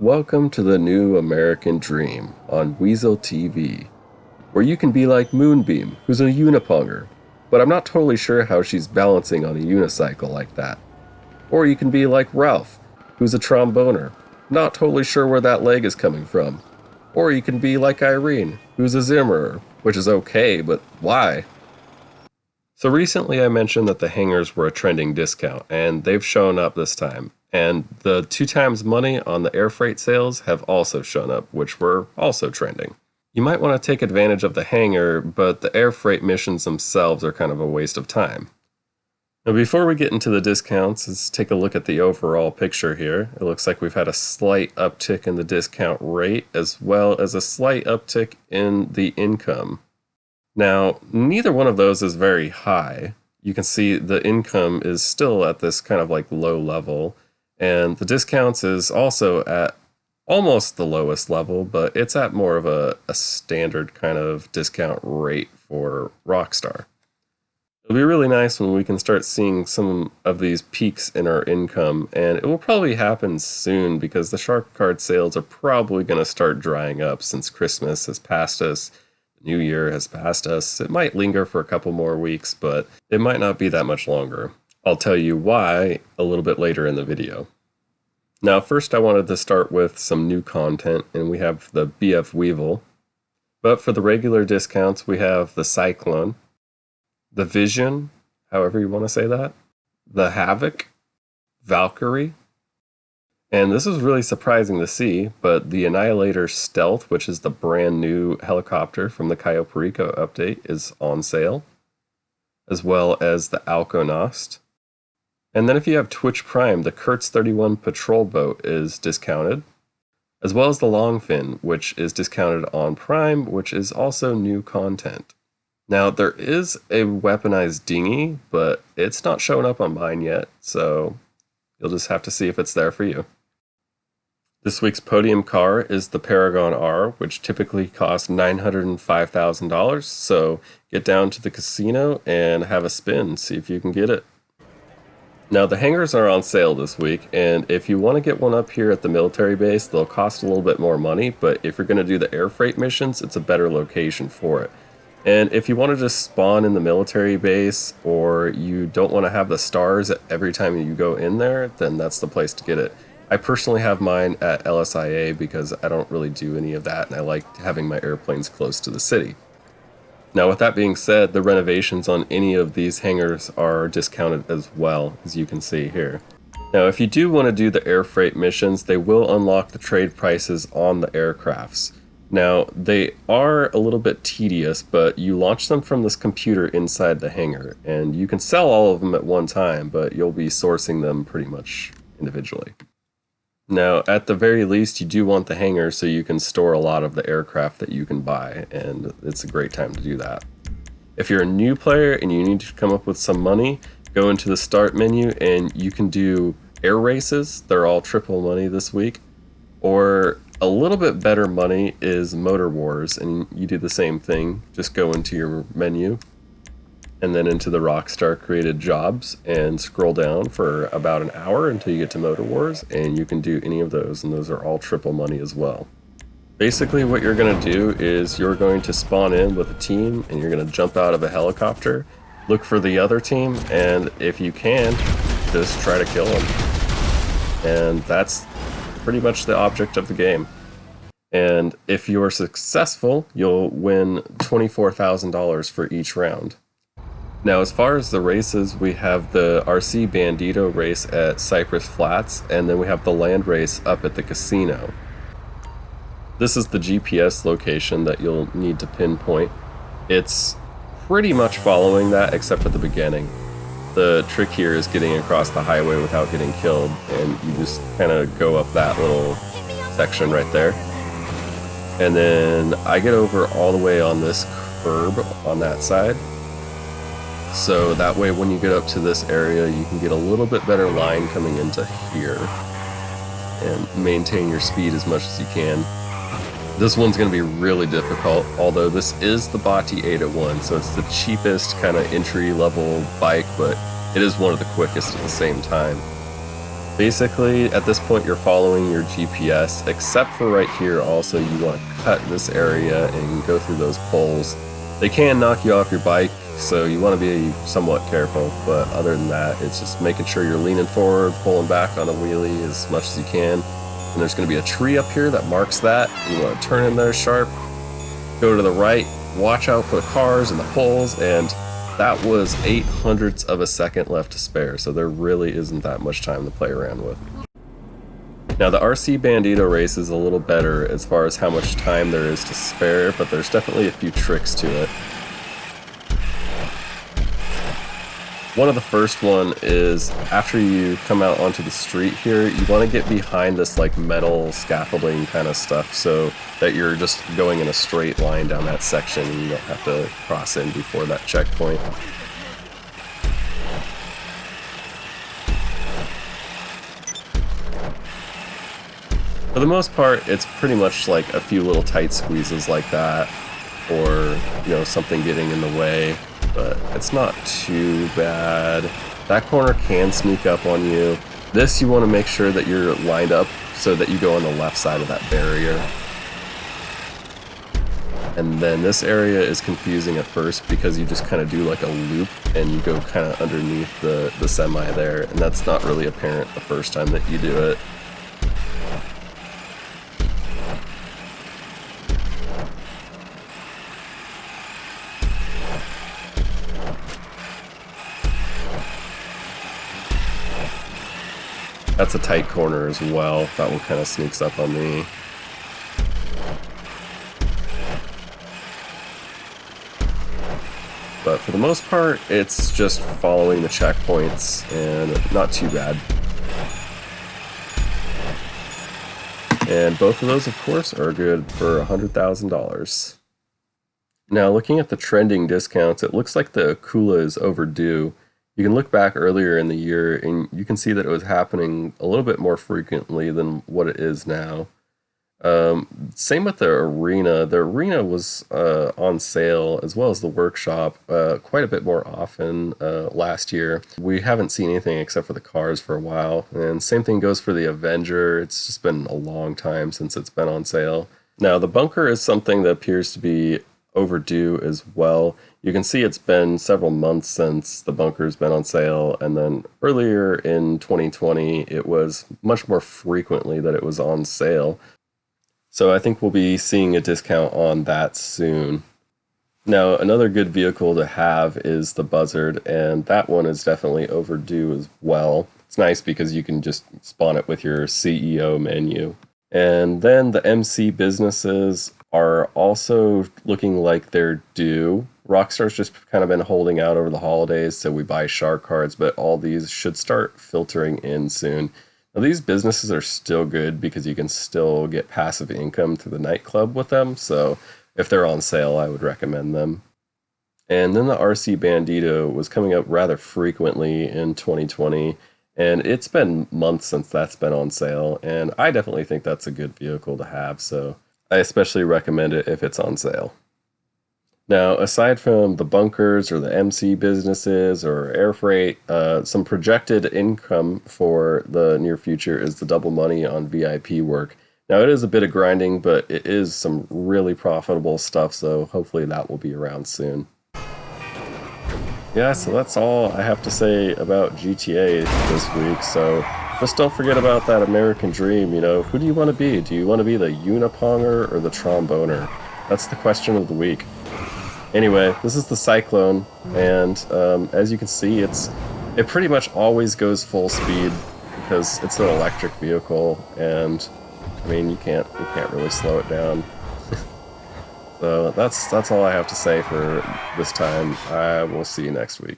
Welcome to the new American Dream on Weasel TV, where you can be like Moonbeam, who's a uniponger, but I'm not totally sure how she's balancing on a unicycle like that. Or you can be like Ralph, who's a tromboner, not totally sure where that leg is coming from. Or you can be like Irene, who's a Zimmerer, which is okay, but why? So recently I mentioned that the hangars were a trending discount, and they've shown up this time. And the 2 times money on the air freight sales have also shown up, which were also trending. You might want to take advantage of the hangar, but the air freight missions themselves are kind of a waste of time. Now before we get into the discounts, let's take a look at the overall picture here. It looks like we've had a slight uptick in the discount rate, as well as a slight uptick in the income. Now, neither one of those is very high. You can see the income is still at this kind of like low level, and the discounts is also at almost the lowest level, but it's at more of a standard kind of discount rate for Rockstar. It'll be really nice when we can start seeing some of these peaks in our income, and it will probably happen soon because the shark card sales are probably going to start drying up since Christmas has passed us. New Year has passed us. It might linger for a couple more weeks, but it might not be that much longer. I'll tell you why a little bit later in the video. Now, first I wanted to start with some new content, and we have the BF Weevil. But for the regular discounts, we have the Cyclone, the Vision, however you want to say that, the Havoc, Valkyrie, and this is really surprising to see, but the Annihilator Stealth, which is the brand new helicopter from the Cayo Perico update, is on sale, as well as the Alkonost. And then if you have Twitch Prime, the Kurtz 31 patrol boat is discounted, as well as the Longfin, which is discounted on Prime, which is also new content. Now, there is a weaponized dinghy, but it's not showing up on mine yet, so you'll just have to see if it's there for you. This week's podium car is the Paragon R, which typically costs $905,000, so get down to the casino and have a spin, see if you can get it. Now the hangars are on sale this week, and if you want to get one up here at the military base, they'll cost a little bit more money, but if you're going to do the air freight missions, it's a better location for it. And if you want to just spawn in the military base, or you don't want to have the stars every time you go in there, then that's the place to get it. I personally have mine at LSIA because I don't really do any of that, and I like having my airplanes close to the city. Now with that being said, the renovations on any of these hangars are discounted as well, as you can see here. Now if you do want to do the air freight missions, they will unlock the trade prices on the aircrafts. Now, they are a little bit tedious, but you launch them from this computer inside the hangar, and you can sell all of them at one time, but you'll be sourcing them pretty much individually. Now, at the very least, you do want the hangar so you can store a lot of the aircraft that you can buy, and it's a great time to do that. If you're a new player and you need to come up with some money, go into the start menu and you can do air races. They're all triple money this week. Or a little bit better money is Motor Wars, and you do the same thing. Just go into your menu and then into the Rockstar created jobs and scroll down for about an hour until you get to Motor Wars, and you can do any of those, and those are all triple money as well. Basically what you're going to do is you're going to spawn in with a team, and you're going to jump out of a helicopter, look for the other team, and if you can, just try to kill them. And that's pretty much the object of the game. And if you're successful, you'll win $24,000 for each round. Now, as far as the races, we have the RC Bandito race at Cypress Flats, and then we have the land race up at the casino. This is the GPS location that you'll need to pinpoint. It's pretty much following that, except at the beginning. The trick here is getting across the highway without getting killed, and you just kind of go up that little section right there. And then I get over all the way on this curb on that side. So that way when you get up to this area, you can get a little bit better line coming into here and maintain your speed as much as you can. This one's going to be really difficult, although this is the Bati 801, so it's the cheapest kind of entry-level bike, but it is one of the quickest at the same time. Basically, at this point, you're following your GPS, except for right here. Also, you want to cut this area and go through those poles. They can knock you off your bike, so you want to be somewhat careful, but other than that, it's just making sure you're leaning forward, pulling back on a wheelie as much as you can. And there's going to be a tree up here that marks that. You want to turn in there sharp, go to the right, watch out for the cars and the poles, and that was 0.08 of a second left to spare, so there really isn't that much time to play around with. Now the RC Bandito race is a little better as far as how much time there is to spare, but there's definitely a few tricks to it. One of the first one is after you come out onto the street here, you want to get behind this like metal scaffolding kind of stuff so that you're just going in a straight line down that section and you don't have to cross in before that checkpoint. For the most part, it's pretty much like a few little tight squeezes like that, or, you know, something getting in the way. But it's not too bad. That corner can sneak up on you. This, you want to make sure that you're lined up so that you go on the left side of that barrier. And then this area is confusing at first because you just kind of do like a loop and you go kind of underneath the semi there, and that's not really apparent the first time that you do it. That's a tight corner as well. That one kind of sneaks up on me. But for the most part, it's just following the checkpoints and not too bad. And both of those, of course, are good for $100,000. Now, looking at the trending discounts, it looks like the Akula is overdue. You can look back earlier in the year and you can see that it was happening a little bit more frequently than what it is now. Same with the arena. The arena was on sale, as well as the workshop, quite a bit more often last year. We haven't seen anything except for the cars for a while. And same thing goes for the Avenger. It's just been a long time since it's been on sale. Now, the bunker is something that appears to be overdue as well. You can see it's been several months since the bunker's been on sale, and then earlier in 2020 it was much more frequently that it was on sale. So I think we'll be seeing a discount on that soon. Now, another good vehicle to have is the Buzzard, and that one is definitely overdue as well. It's nice because you can just spawn it with your CEO menu. And then the MC businesses are also looking like they're due. Rockstar's just kind of been holding out over the holidays, so we buy shark cards, but all these should start filtering in soon. Now, these businesses are still good because you can still get passive income through the nightclub with them, so if they're on sale, I would recommend them. And then the RC Bandito was coming up rather frequently in 2020, and it's been months since that's been on sale, and I definitely think that's a good vehicle to have, so I especially recommend it if it's on sale. Now, aside from the bunkers or the MC businesses or air freight, some projected income for the near future is the double money on VIP work. Now, it is a bit of grinding, but it is some really profitable stuff, so hopefully that will be around soon. Yeah, so that's all I have to say about GTA this week, so just don't forget about that American dream. You know, who do you want to be? Do you want to be the Uniponger or the Tromboner? That's the question of the week. Anyway, this is the Cyclone, and as you can see, it pretty much always goes full speed because it's an electric vehicle, and I mean you can't really slow it down. So that's all I have to say for this time. I will see you next week.